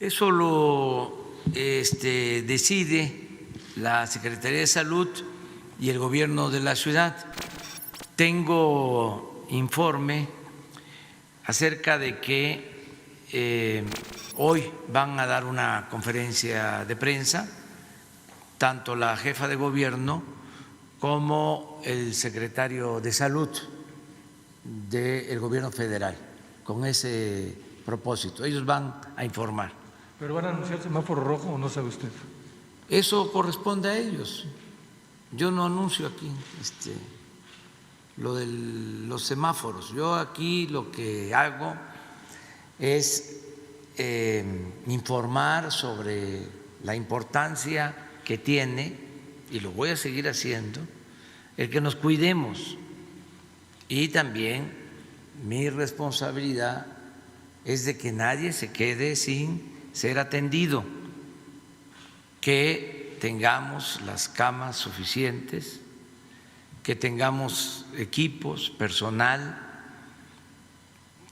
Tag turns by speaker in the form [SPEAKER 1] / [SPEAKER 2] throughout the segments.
[SPEAKER 1] Eso lo decide la Secretaría de Salud y el gobierno de la ciudad. Tengo informe acerca de que hoy van a dar una conferencia de prensa, tanto la jefa de gobierno como el secretario de Salud del gobierno federal, con ese propósito. Ellos van a informar.
[SPEAKER 2] ¿Pero van a anunciar semáforo rojo o no sabe usted?
[SPEAKER 1] Eso corresponde a ellos. Yo no anuncio aquí lo de los semáforos. Yo aquí lo que hago es informar sobre la importancia que tiene, y lo voy a seguir haciendo, el que nos cuidemos. Y también mi responsabilidad es de que nadie se quede sin ser atendido, que tengamos las camas suficientes, que tengamos equipos, personal.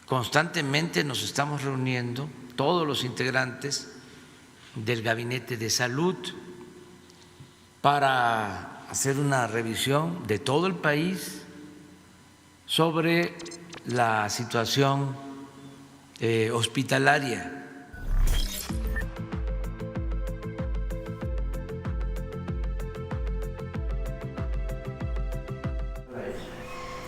[SPEAKER 1] Constantemente nos estamos reuniendo todos los integrantes del Gabinete de Salud para hacer una revisión de todo el país sobre la situación hospitalaria.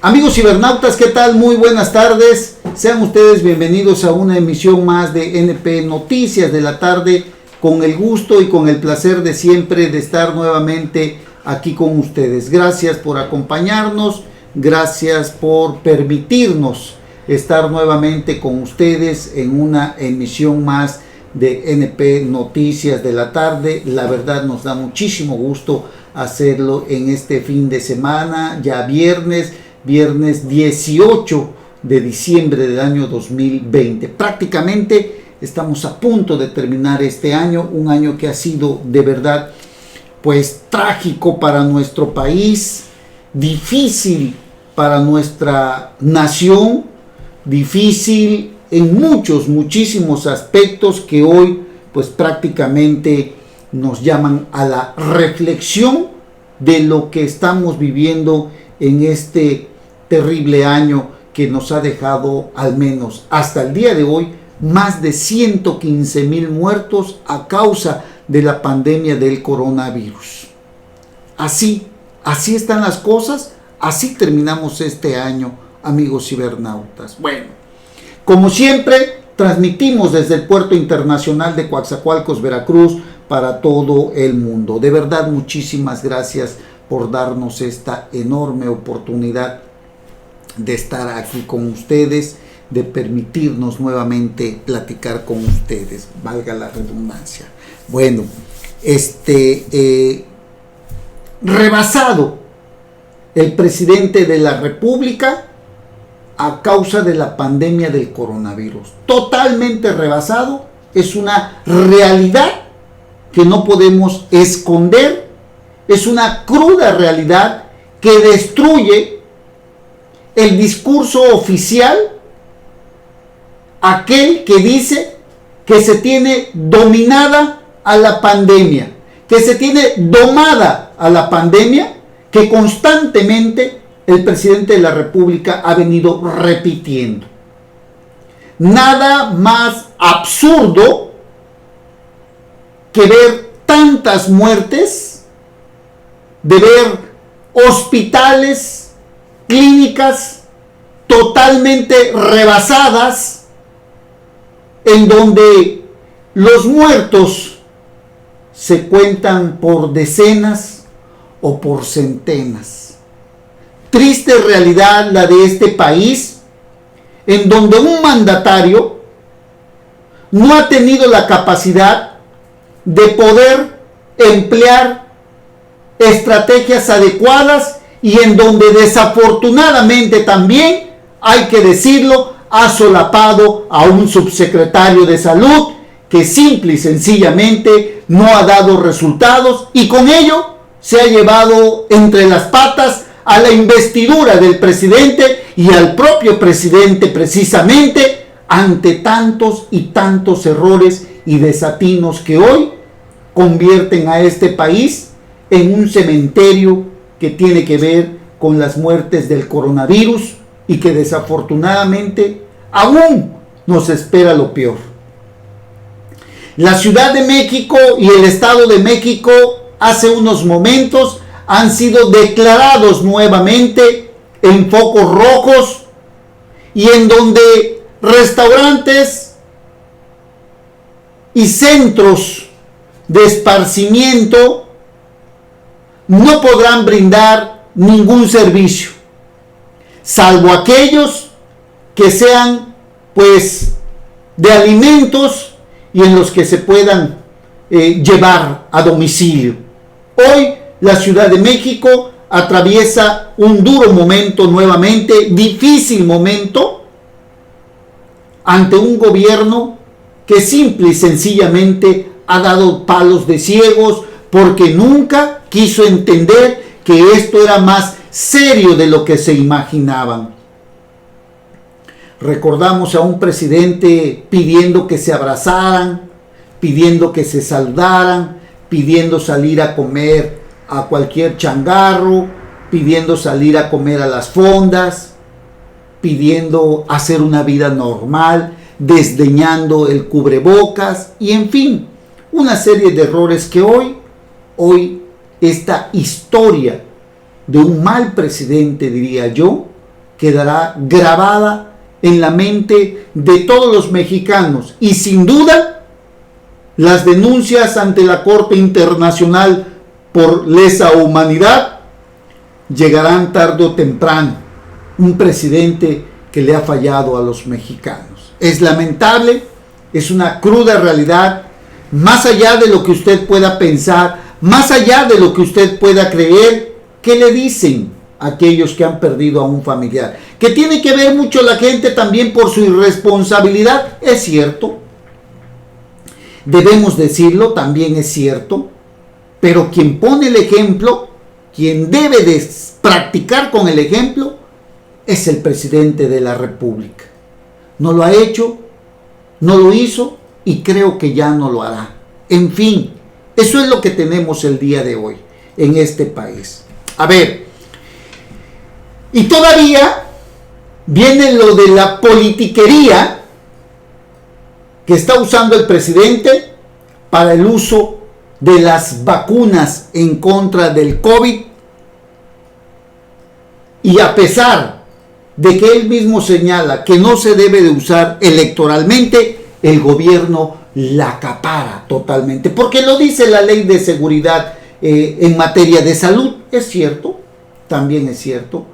[SPEAKER 3] Amigos cibernautas, ¿qué tal? Muy buenas tardes. Sean ustedes bienvenidos a una emisión más de NP Noticias de la tarde, con el gusto y con el placer de siempre de estar nuevamente aquí con ustedes. Gracias por acompañarnos, gracias por permitirnos estar nuevamente con ustedes en una emisión más de NP Noticias de la tarde. La verdad nos da muchísimo gusto hacerlo en este fin de semana, ya viernes 18 de diciembre del año 2020. Prácticamente estamos a punto de terminar este año, un año que ha sido de verdad pues trágico para nuestro país, difícil para nuestra nación, difícil en muchísimos aspectos que hoy pues prácticamente nos llaman a la reflexión de lo que estamos viviendo en este terrible año que nos ha dejado, al menos hasta el día de hoy, más de 115,000 muertos a causa de la pandemia del coronavirus. Así están las cosas, así terminamos este año, amigos cibernautas. Bueno, como siempre, transmitimos desde el Puerto Internacional de Coatzacoalcos, Veracruz, para todo el mundo. De verdad, muchísimas gracias por darnos esta enorme oportunidad de estar aquí con ustedes, de permitirnos nuevamente platicar con ustedes, valga la redundancia. Bueno, rebasado el presidente de la República a causa de la pandemia del coronavirus, totalmente rebasado, es una realidad que no podemos esconder, es una cruda realidad que destruye el discurso oficial, aquel que dice que se tiene dominada a la pandemia, que se tiene domada a la pandemia, que constantemente el presidente de la República ha venido repitiendo. Nada más absurdo que ver tantas muertes, de ver hospitales, clínicas totalmente rebasadas, en donde los muertos se cuentan por decenas o por centenas. Triste realidad la de este país, en donde un mandatario no ha tenido la capacidad de poder emplear estrategias adecuadas, y en donde desafortunadamente también, hay que decirlo, ha solapado a un subsecretario de salud que simple y sencillamente no ha dado resultados, y con ello se ha llevado entre las patas a la investidura del presidente y al propio presidente, precisamente ante tantos y tantos errores y desatinos que hoy convierten a este país en un cementerio que tiene que ver con las muertes del coronavirus y que desafortunadamente aún nos espera lo peor. La Ciudad de México y el Estado de México hace unos momentos han sido declarados nuevamente en focos rojos y en donde restaurantes y centros de esparcimiento no podrán brindar ningún servicio, salvo aquellos que sean pues de alimentos y en los que se puedan llevar a domicilio. Hoy la Ciudad de México atraviesa un duro momento nuevamente, difícil momento, ante un gobierno que simple y sencillamente ha dado palos de ciegos porque nunca quiso entender que esto era más serio de lo que se imaginaban. Recordamos a un presidente pidiendo que se abrazaran, pidiendo que se saludaran, pidiendo salir a comer a cualquier changarro, pidiendo salir a comer a las fondas, pidiendo hacer una vida normal, desdeñando el cubrebocas y en fin, una serie de errores que hoy esta historia de un mal presidente, diría yo, quedará grabada en la mente de todos los mexicanos y sin duda las denuncias ante la Corte Internacional por lesa humanidad llegarán tarde o temprano. Un presidente que le ha fallado a los mexicanos. Es lamentable, es una cruda realidad, más allá de lo que usted pueda pensar, más allá de lo que usted pueda creer. ¿Qué le dicen aquellos que han perdido a un familiar? Que tiene que ver mucho la gente también por su irresponsabilidad, es cierto. Debemos decirlo, también es cierto. Pero quien pone el ejemplo, quien debe de practicar con el ejemplo, es el presidente de la República. No lo ha hecho, no lo hizo y creo que ya no lo hará. En fin, eso es lo que tenemos el día de hoy en este país. A ver, y todavía viene lo de la politiquería que está usando el presidente para el uso de las vacunas en contra del COVID. Y a pesar de que él mismo señala que no se debe de usar electoralmente, el gobierno la acapara totalmente, porque lo dice la ley de seguridad en materia de salud. Es cierto, también es cierto,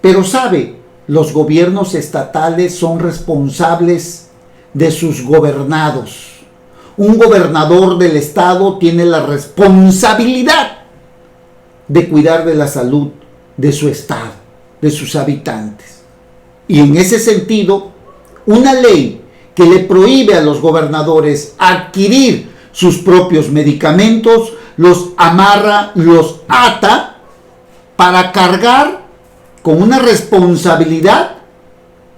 [SPEAKER 3] pero sabe, los gobiernos estatales son responsables de sus gobernados. Un gobernador del estado tiene la responsabilidad de cuidar de la salud de su estado, de sus habitantes. Y en ese sentido, una ley que le prohíbe a los gobernadores adquirir sus propios medicamentos, los amarra, los ata para cargar con una responsabilidad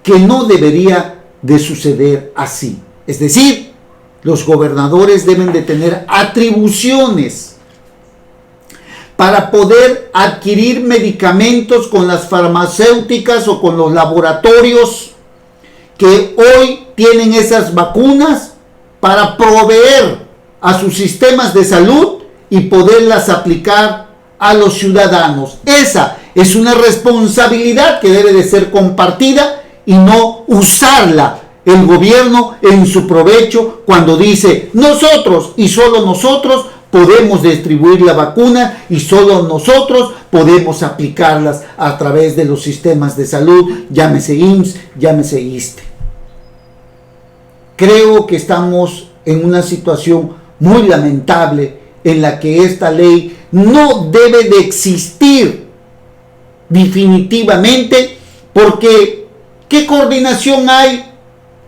[SPEAKER 3] que no debería de suceder así. Es decir, los gobernadores deben de tener atribuciones para poder adquirir medicamentos con las farmacéuticas o con los laboratorios que hoy tienen esas vacunas para proveer a sus sistemas de salud y poderlas aplicar a los ciudadanos. Esa es una responsabilidad que debe de ser compartida y no usarla el gobierno en su provecho cuando dice nosotros y solo nosotros podemos distribuir la vacuna y solo nosotros podemos aplicarlas a través de los sistemas de salud, llámese IMSS, llámese ISSSTE. Creo que estamos en una situación muy lamentable en la que esta ley no debe de existir definitivamente, porque ¿qué coordinación hay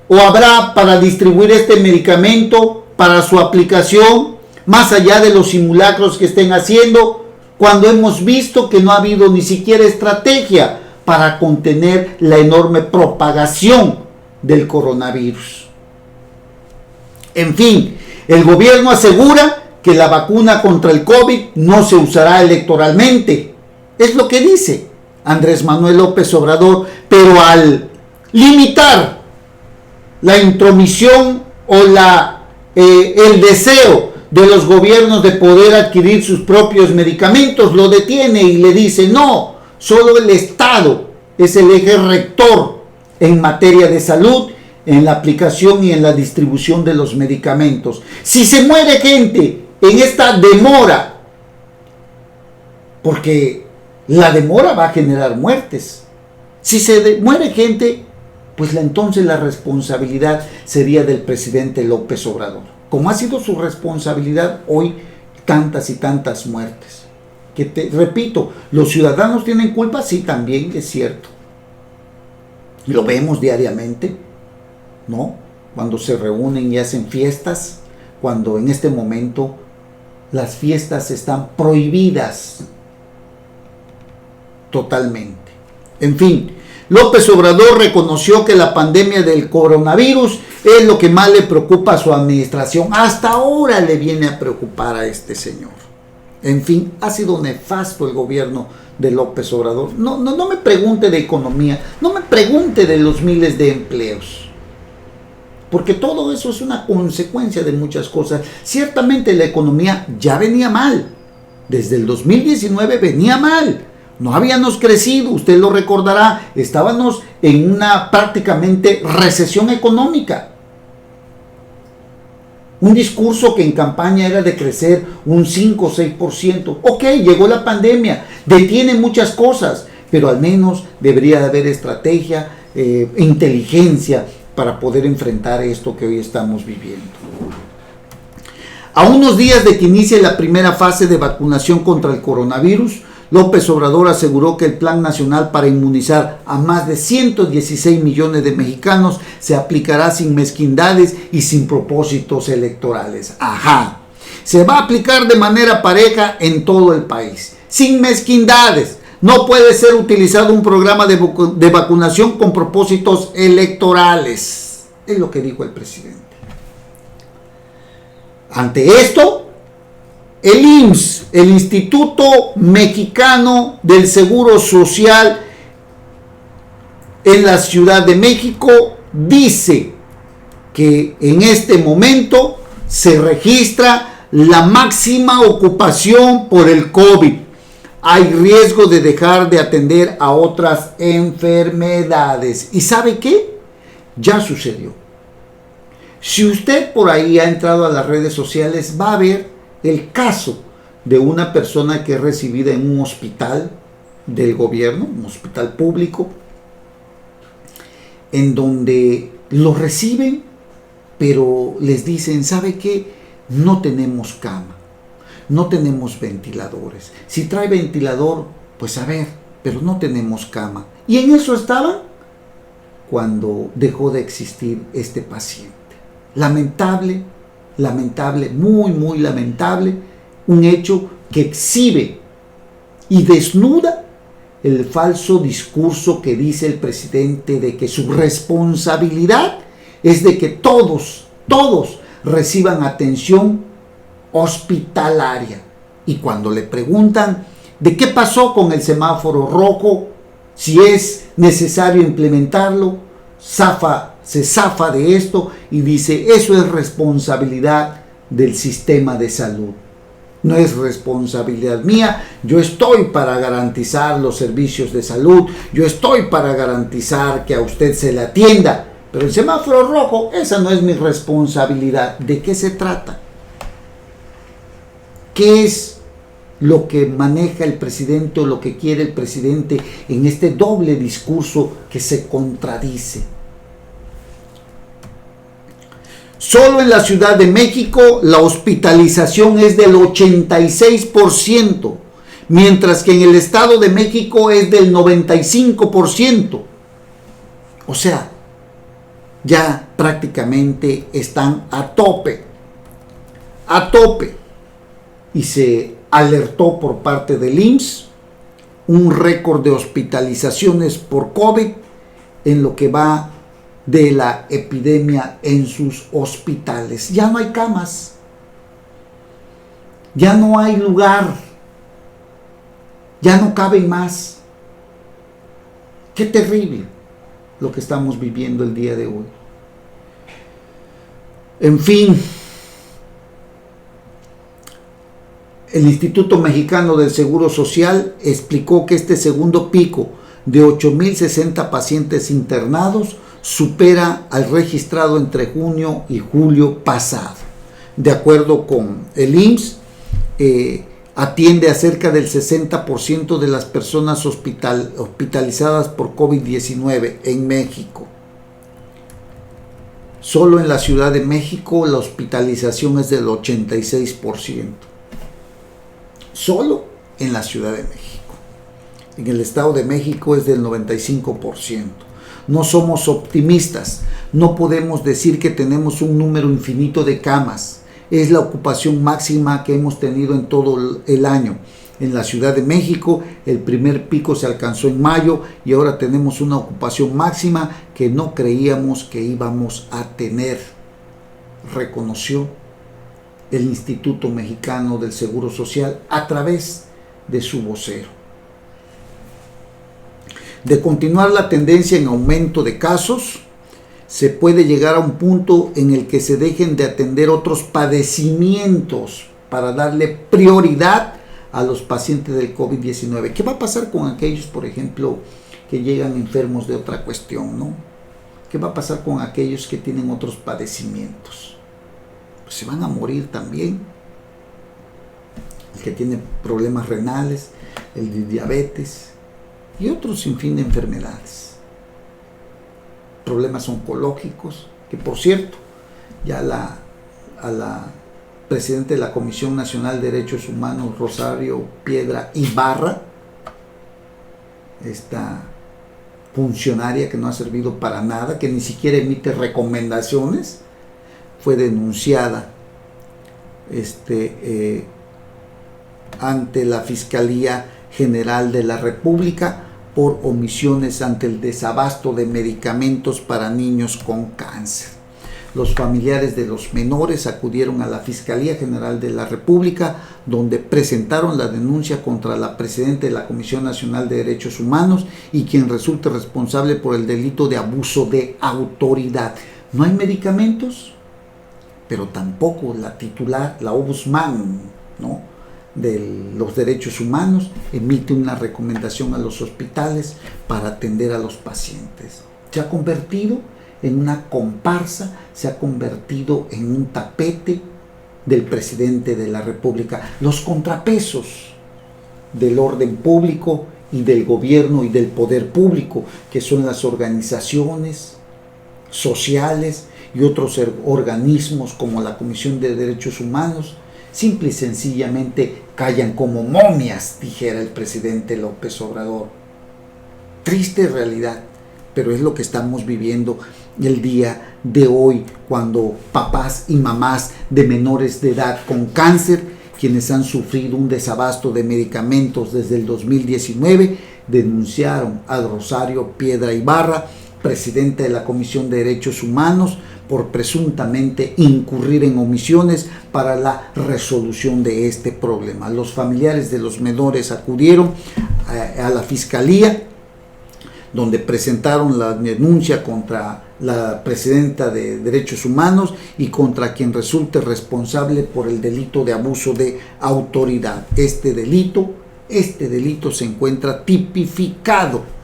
[SPEAKER 3] o habrá para distribuir este medicamento, para su aplicación, más allá de los simulacros que estén haciendo, cuando hemos visto que no ha habido ni siquiera estrategia para contener la enorme propagación del coronavirus? En fin, el gobierno asegura que la vacuna contra el COVID no se usará electoralmente. Es lo que dice Andrés Manuel López Obrador, pero al limitar la intromisión o el deseo de los gobiernos de poder adquirir sus propios medicamentos, lo detiene y le dice: no, solo el Estado es el eje rector en materia de salud, en la aplicación y en la distribución de los medicamentos. Si se muere gente en esta demora, porque la demora va a generar muertes, si se muere gente, pues entonces la responsabilidad sería del presidente López Obrador, como ha sido su responsabilidad hoy, tantas y tantas muertes. Que repito, ¿los ciudadanos tienen culpa? Sí, también es cierto. Lo vemos diariamente, ¿no? Cuando se reúnen y hacen fiestas, cuando en este momento las fiestas están prohibidas totalmente. En fin, López Obrador reconoció que la pandemia del coronavirus es lo que más le preocupa a su administración. Hasta ahora le viene a preocupar a este señor. En fin, ha sido nefasto el gobierno de López Obrador. No me pregunte de economía, no me pregunte de los miles de empleos, porque todo eso es una consecuencia de muchas cosas. Ciertamente la economía ya venía mal, desde el 2019 venía mal. No habíamos crecido, usted lo recordará, estábamos en una prácticamente recesión económica. Un discurso que en campaña era de crecer un 5 o 6%. Ok, llegó la pandemia, detiene muchas cosas, pero al menos debería de haber estrategia, inteligencia para poder enfrentar esto que hoy estamos viviendo. A unos días de que inicie la primera fase de vacunación contra el coronavirus, López Obrador aseguró que el Plan Nacional para inmunizar a más de 116 millones de mexicanos se aplicará sin mezquindades y sin propósitos electorales. Ajá, se va a aplicar de manera pareja en todo el país, sin mezquindades. No puede ser utilizado un programa de vacunación con propósitos electorales. Es lo que dijo el presidente. Ante esto, el IMSS, el Instituto Mexicano del Seguro Social en la Ciudad de México, dice que en este momento se registra la máxima ocupación por el COVID. Hay riesgo de dejar de atender a otras enfermedades. ¿Y sabe qué? Ya sucedió. Si usted por ahí ha entrado a las redes sociales, va a ver el caso de una persona que es recibida en un hospital del gobierno, un hospital público, en donde lo reciben, pero les dicen: ¿sabe qué? No tenemos cama, no tenemos ventiladores. Si trae ventilador, pues a ver, pero no tenemos cama. Y en eso estaban cuando dejó de existir este paciente. Lamentable, muy lamentable, un hecho que exhibe y desnuda el falso discurso que dice el presidente de que su responsabilidad es de que todos reciban atención hospitalaria. Y cuando le preguntan de qué pasó con el semáforo rojo, si es necesario implementarlo, se zafa de esto y dice: eso es responsabilidad del sistema de salud, no es responsabilidad mía. Yo estoy para garantizar los servicios de salud, yo estoy para garantizar que a usted se le atienda, pero el semáforo rojo, esa no es mi responsabilidad. ¿De qué se trata? ¿Qué es lo que maneja el presidente o lo que quiere el presidente en este doble discurso que se contradice? Solo en la Ciudad de México la hospitalización es del 86%, mientras que en el Estado de México es del 95%. O sea, ya prácticamente están a tope. Y se alertó por parte del IMSS un récord de hospitalizaciones por COVID en lo que va de la epidemia en sus hospitales. Ya no hay camas, ya no hay lugar, ya no cabe más. Qué terrible lo que estamos viviendo el día de hoy. En fin, el Instituto Mexicano del Seguro Social explicó que este segundo pico de 8,060 pacientes internados supera al registrado entre junio y julio pasado. De acuerdo con el IMSS, atiende a cerca del 60% de las personas hospitalizadas por COVID-19 en México. Solo en la Ciudad de México la hospitalización es del 86%. Solo en la Ciudad de México. En el Estado de México es del 95%. No somos optimistas. No podemos decir que tenemos un número infinito de camas. Es la ocupación máxima que hemos tenido en todo el año. En la Ciudad de México el primer pico se alcanzó en mayo y ahora tenemos una ocupación máxima que no creíamos que íbamos a tener, reconoció el Instituto Mexicano del Seguro Social a través de su vocero. De continuar la tendencia en aumento de casos, se puede llegar a un punto en el que se dejen de atender otros padecimientos para darle prioridad a los pacientes del COVID-19. ¿Qué va a pasar con aquellos, por ejemplo, que llegan enfermos de otra cuestión, ¿no? ¿Qué va a pasar con aquellos que tienen otros padecimientos? Pues se van a morir también. El que tiene problemas renales, el de diabetes y otros sinfín de enfermedades. Problemas oncológicos, que por cierto, ya a la presidente de la Comisión Nacional de Derechos Humanos, Rosario Piedra Ibarra, esta funcionaria que no ha servido para nada, que ni siquiera emite recomendaciones, fue denunciada ante la Fiscalía General de la República por omisiones ante el desabasto de medicamentos para niños con cáncer. Los familiares de los menores acudieron a la Fiscalía General de la República, donde presentaron la denuncia contra la presidenta de la Comisión Nacional de Derechos Humanos y quien resulte responsable por el delito de abuso de autoridad. No hay medicamentos, pero tampoco la titular, la ombudsman, ¿no?, de los derechos humanos, emite una recomendación a los hospitales para atender a los pacientes. Se ha convertido en una comparsa, se ha convertido en un tapete del presidente de la República. Los contrapesos del orden público y del gobierno y del poder público, que son las organizaciones sociales y otros organismos como la Comisión de Derechos Humanos, simple y sencillamente callan como momias, dijera el presidente López Obrador. Triste realidad, pero es lo que estamos viviendo el día de hoy, cuando papás y mamás de menores de edad con cáncer, quienes han sufrido un desabasto de medicamentos desde el 2019, denunciaron a Rosario Piedra Ibarra, presidenta de la Comisión de Derechos Humanos, por presuntamente incurrir en omisiones para la resolución de este problema. Los familiares de los menores acudieron a la Fiscalía, donde presentaron la denuncia contra la presidenta de Derechos Humanos y contra quien resulte responsable por el delito de abuso de autoridad. Este delito se encuentra tipificado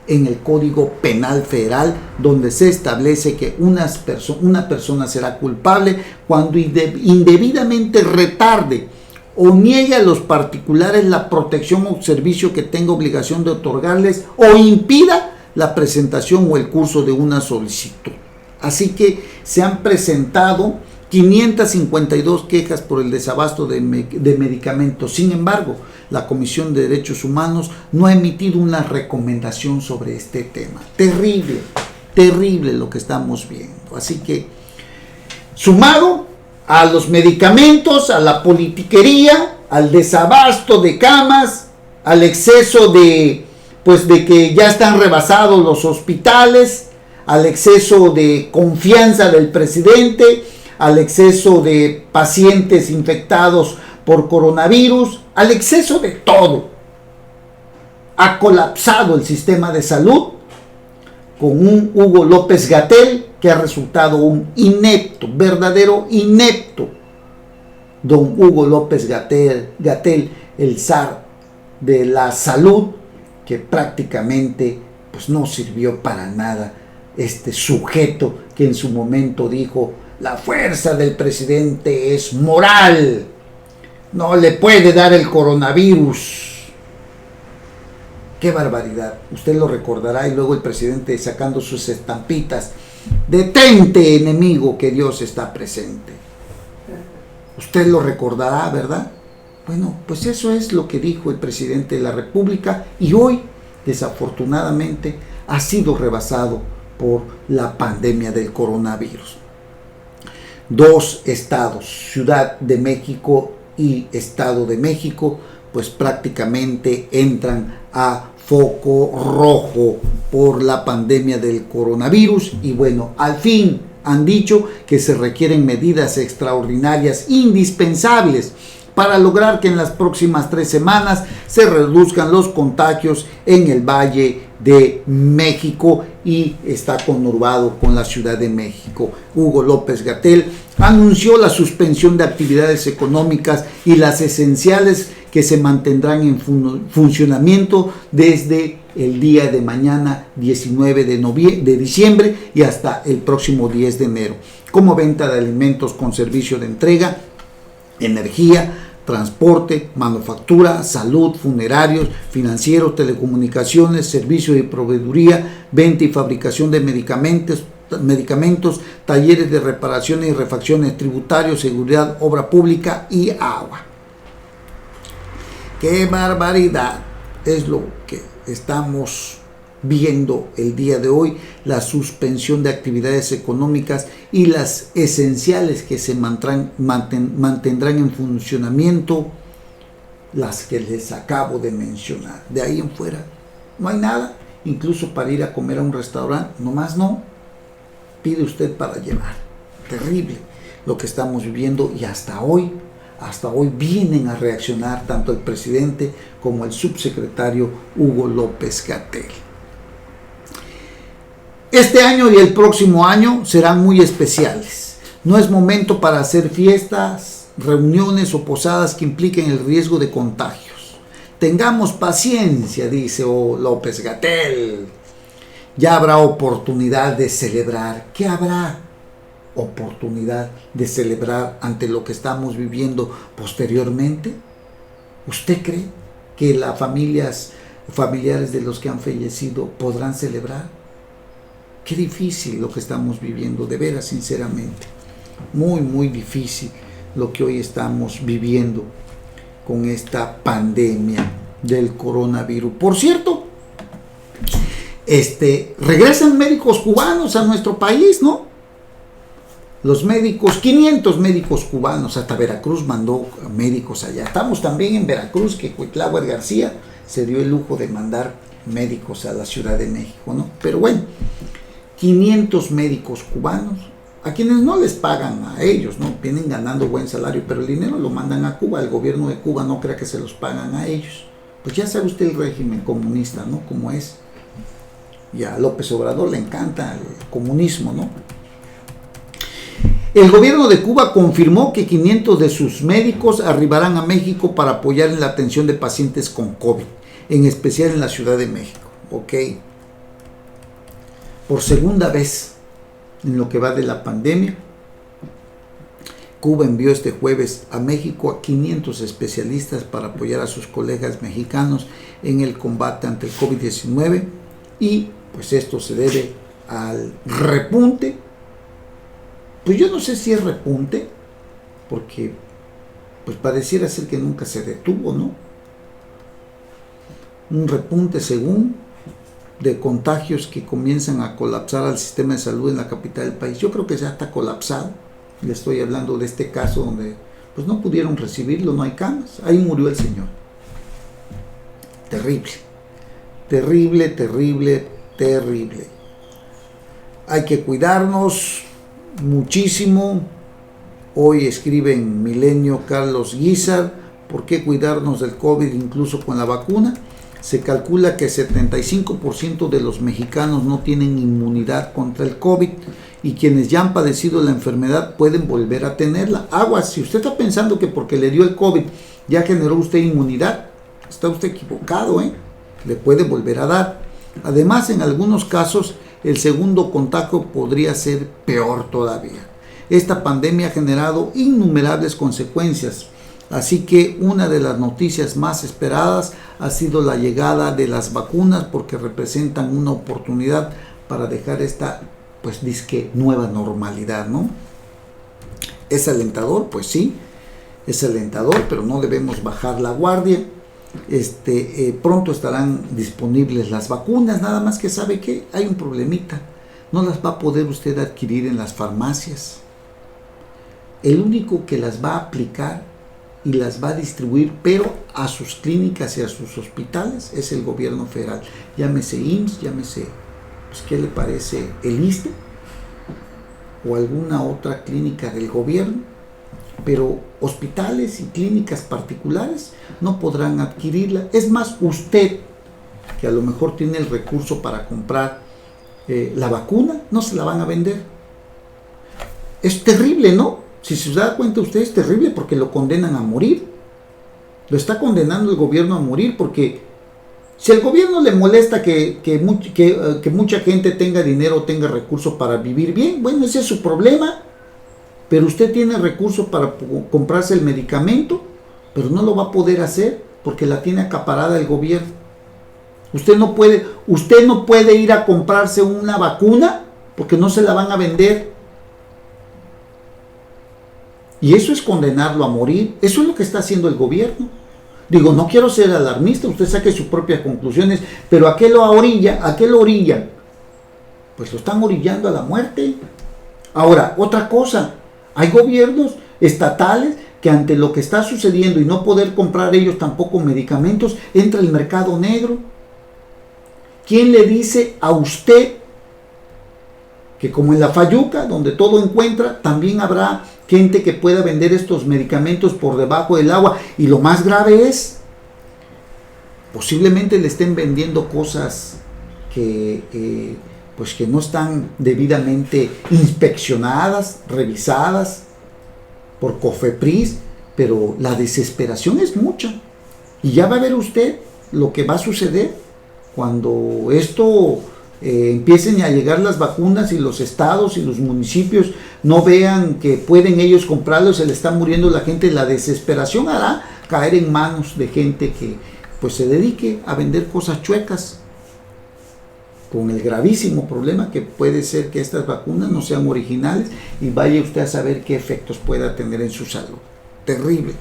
[SPEAKER 3] en el Código Penal Federal, donde se establece que una persona será culpable cuando indebidamente retarde o niegue a los particulares la protección o servicio que tenga obligación de otorgarles o impida la presentación o el curso de una solicitud. Así que se han presentado 552 quejas por el desabasto de medicamentos. Sin embargo, la Comisión de Derechos Humanos no ha emitido una recomendación sobre este tema. Terrible, terrible lo que estamos viendo. Así que, sumado a los medicamentos, a la politiquería, al desabasto de camas, al exceso de que ya están rebasados los hospitales, al exceso de confianza del presidente, al exceso de pacientes infectados por coronavirus, al exceso de todo. Ha colapsado el sistema de salud con un Hugo López-Gatell que ha resultado un inepto, verdadero inepto. Don Hugo López-Gatell, el zar de la salud, que prácticamente pues no sirvió para nada. Este sujeto que en su momento dijo: la fuerza del presidente es moral, no le puede dar el coronavirus. ¡Qué barbaridad! Usted lo recordará, y luego el presidente sacando sus estampitas: detente, enemigo, que Dios está presente. Usted lo recordará, ¿verdad? Bueno, pues eso es lo que dijo el presidente de la República, y hoy, desafortunadamente, ha sido rebasado por la pandemia del coronavirus. 2 estados, Ciudad de México y Estado de México, pues prácticamente entran a foco rojo por la pandemia del coronavirus. Y bueno, al fin han dicho que se requieren medidas extraordinarias indispensables para lograr que en las próximas 3 semanas se reduzcan los contagios en el Valle de México, y está conurbado con la Ciudad de México. Hugo López-Gatell anunció la suspensión de actividades económicas y las esenciales que se mantendrán en funcionamiento desde el día de mañana 19 de diciembre y hasta el próximo 10 de enero, como venta de alimentos con servicio de entrega, energía, transporte, manufactura, salud, funerarios, financieros, telecomunicaciones, servicios de proveeduría, venta y fabricación de medicamentos, talleres de reparaciones y refacciones, tributarios, seguridad, obra pública y agua. ¡Qué barbaridad! Es lo que estamos viendo el día de hoy: la suspensión de actividades económicas y las esenciales que se mantendrán en funcionamiento, las que les acabo de mencionar. De ahí en fuera no hay nada, incluso para ir a comer a un restaurante, nomás no, pide usted para llevar. Terrible lo que estamos viviendo, y hasta hoy vienen a reaccionar tanto el presidente como el subsecretario Hugo López-Gatell. Este año y el próximo año serán muy especiales. No es momento para hacer fiestas, reuniones o posadas que impliquen el riesgo de contagios. Tengamos paciencia, dice López-Gatell. Ya habrá oportunidad de celebrar. ¿Qué habrá? Oportunidad de celebrar ante lo que estamos viviendo posteriormente. ¿Usted cree que las familiares de los que han fallecido podrán celebrar? Qué difícil lo que estamos viviendo, de veras, sinceramente. Muy, muy difícil lo que hoy estamos viviendo con esta pandemia del coronavirus. Por cierto, regresan médicos cubanos a nuestro país, ¿no? Los médicos, 500 médicos cubanos, hasta Veracruz mandó médicos allá. Estamos también en Veracruz, que Cuitláhuac García se dio el lujo de mandar médicos a la Ciudad de México, ¿no? Pero bueno, 500 médicos cubanos, a quienes no les pagan a ellos, ¿no? Vienen ganando buen salario, pero el dinero lo mandan a Cuba. El gobierno de Cuba no crea que se los pagan a ellos. Pues ya sabe usted el régimen comunista, ¿no? Cómo es. Y a López Obrador le encanta el comunismo, ¿no? El gobierno de Cuba confirmó que 500 de sus médicos arribarán a México para apoyar en la atención de pacientes con COVID, en especial en la Ciudad de México. Ok. Por segunda vez en lo que va de la pandemia, Cuba envió este jueves a México a 500 especialistas para apoyar a sus colegas mexicanos en el combate ante el COVID-19, y pues esto se debe al repunte. Pues yo no sé si es repunte, porque pues pareciera ser que nunca se detuvo, ¿no? Un repunte según de contagios que comienzan a colapsar al sistema de salud en la capital del país. Yo creo que ya está colapsado. Le estoy hablando de este caso donde pues no pudieron recibirlo, no hay camas. Ahí murió el señor. Terrible, terrible, terrible, terrible. hay que cuidarnos muchísimo. Hoy escribe en Milenio Carlos Guizar, ¿por qué cuidarnos del COVID incluso con la vacuna? Se calcula que 75% de los mexicanos no tienen inmunidad contra el COVID y quienes ya han padecido la enfermedad pueden volver a tenerla. Aguas, si usted está pensando que porque le dio el COVID ya generó usted inmunidad, está usted equivocado, le puede volver a dar. Además, en algunos casos, el segundo contagio podría ser peor todavía. Esta pandemia ha generado innumerables consecuencias, así que una de las noticias más esperadas ha sido la llegada de las vacunas, porque representan una oportunidad para dejar esta, pues, disque nueva normalidad, ¿no? ¿Es alentador? Pues sí, es alentador, pero no debemos bajar la guardia. Pronto estarán disponibles las vacunas, nada más que sabe que hay un problemita, no las va a poder usted adquirir en las farmacias. El único que las va a aplicar y las va a distribuir, pero a sus clínicas y a sus hospitales, es el gobierno federal. Llámese IMSS, llámese, pues, ¿qué le parece? El ISSSTE o alguna otra clínica del gobierno, pero hospitales y clínicas particulares no podrán adquirirla. Es más, usted, que a lo mejor tiene el recurso para comprar la vacuna, no se la van a vender. Es terrible, ¿no? Si se da cuenta usted, es terrible, porque lo condenan a morir. Lo está condenando el gobierno a morir, porque si al gobierno le molesta que mucha gente tenga dinero, tenga recursos para vivir bien, bueno, ese es su problema. Pero usted tiene recursos para comprarse el medicamento, pero no lo va a poder hacer porque la tiene acaparada el gobierno. Usted no puede ir a comprarse una vacuna porque no se la van a vender. Y eso es condenarlo a morir. Eso es lo que está haciendo el gobierno. Digo, no quiero ser alarmista, usted saque sus propias conclusiones, pero ¿a qué lo orillan? Pues lo están orillando a la muerte. Ahora, otra cosa, hay gobiernos estatales que ante lo que está sucediendo y no poder comprar ellos tampoco medicamentos, entra el mercado negro. ¿Quién le dice a usted que como en la Fayuca, donde todo encuentra, también habrá gente que pueda vender estos medicamentos por debajo del agua? Y lo más grave es, posiblemente le estén vendiendo cosas que no están debidamente inspeccionadas, revisadas por COFEPRIS, pero la desesperación es mucha. Y ya va a ver usted lo que va a suceder cuando esto empiecen a llegar las vacunas y los estados y los municipios no vean que pueden ellos comprarlo, se le está muriendo la gente. La desesperación hará caer en manos de gente que pues se dedique a vender cosas chuecas, con el gravísimo problema que puede ser que estas vacunas no sean originales y vaya usted a saber qué efectos pueda tener en su salud. Terrible.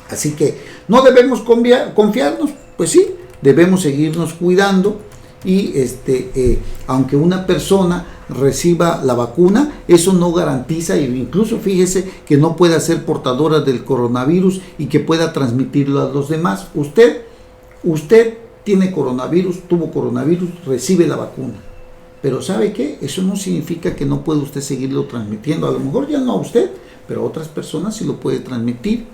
[SPEAKER 3] Así que no debemos confiarnos, pues sí, debemos seguirnos cuidando. Y aunque una persona reciba la vacuna, eso no garantiza, e incluso fíjese que no pueda ser portadora del coronavirus y que pueda transmitirlo a los demás. Usted tiene coronavirus, tuvo coronavirus, recibe la vacuna, pero ¿sabe qué? Eso no significa que no pueda usted seguirlo transmitiendo. A lo mejor ya no a usted, pero a otras personas sí lo puede transmitir,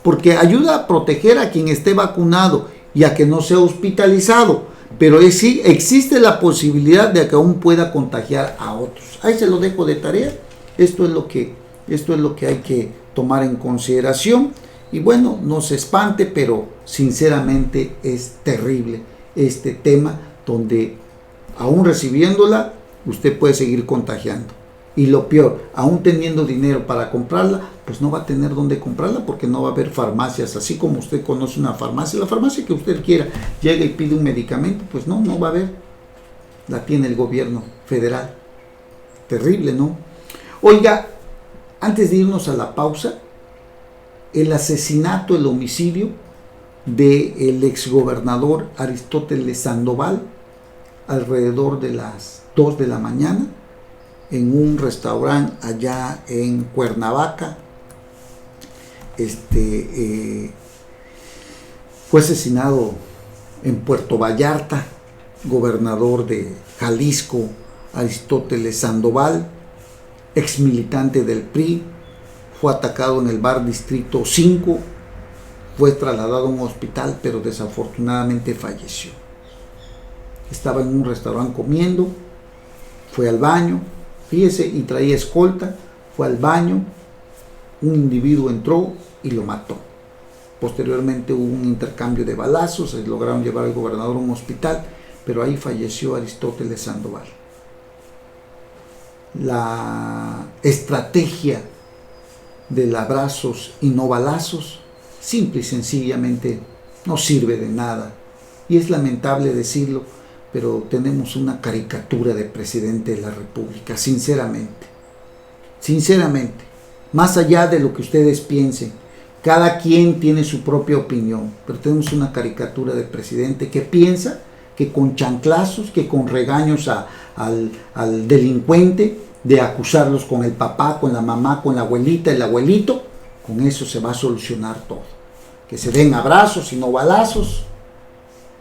[SPEAKER 3] porque ayuda a proteger a quien esté vacunado y a que no sea hospitalizado. Pero sí existe la posibilidad de que aún pueda contagiar a otros. Ahí se lo dejo de tarea. Esto es lo que hay que tomar en consideración. Y bueno, no se espante, pero sinceramente es terrible este tema, donde aún recibiéndola, usted puede seguir contagiando. Y lo peor, aún teniendo dinero para comprarla, pues no va a tener dónde comprarla, porque no va a haber farmacias. Así como usted conoce una farmacia, la farmacia que usted quiera, llega y pide un medicamento, pues no va a haber. La tiene el gobierno federal. Terrible, ¿no? Oiga, antes de irnos a la pausa, el asesinato, el homicidio del exgobernador Aristóteles Sandoval, alrededor de las 2 de la mañana, en un restaurante allá en Cuernavaca. Fue asesinado en Puerto Vallarta, gobernador de Jalisco, Aristóteles Sandoval, ex militante del PRI, fue atacado en el bar Distrito 5, fue trasladado a un hospital, pero desafortunadamente falleció. Estaba en un restaurante comiendo, fue al baño, fíjese, y traía escolta, fue al baño, un individuo entró y lo mató. Posteriormente hubo un intercambio de balazos, se lograron llevar al gobernador a un hospital, pero ahí falleció Aristóteles Sandoval. La estrategia del abrazos y no balazos simple y sencillamente no sirve de nada. Y es lamentable decirlo, pero tenemos una caricatura de presidente de la República, sinceramente. Sinceramente, más allá de lo que ustedes piensen, cada quien tiene su propia opinión, pero tenemos una caricatura de presidente que piensa que con chanclazos, que con regaños al delincuente, de acusarlos con el papá, con la mamá, con la abuelita, el abuelito, con eso se va a solucionar todo. Que se den abrazos y no balazos.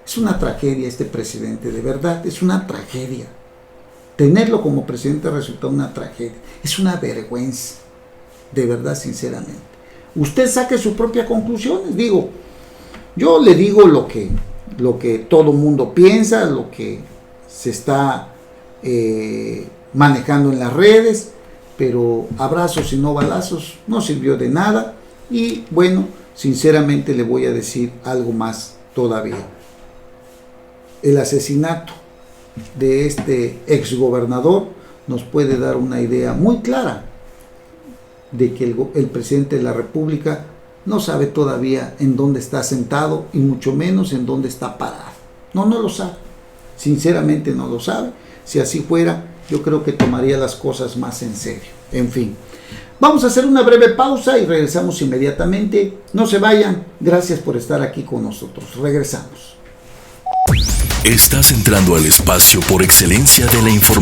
[SPEAKER 3] Es una tragedia este presidente, de verdad, es una tragedia. Tenerlo como presidente resulta una tragedia, es una vergüenza, de verdad, sinceramente. Usted saque sus propias conclusiones, digo, yo le digo lo que todo mundo piensa, lo que se está manejando en las redes, pero abrazos y no balazos no sirvió de nada. Y bueno, sinceramente le voy a decir algo más todavía. El asesinato de este exgobernador nos puede dar una idea muy clara de que el presidente de la República no sabe todavía en dónde está sentado y mucho menos en dónde está parado. No lo sabe. Sinceramente no lo sabe. Si así fuera, yo creo que tomaría las cosas más en serio. En fin, vamos a hacer una breve pausa y regresamos inmediatamente. No se vayan. Gracias por estar aquí con nosotros. Regresamos.
[SPEAKER 4] Estás entrando al espacio por excelencia de la información.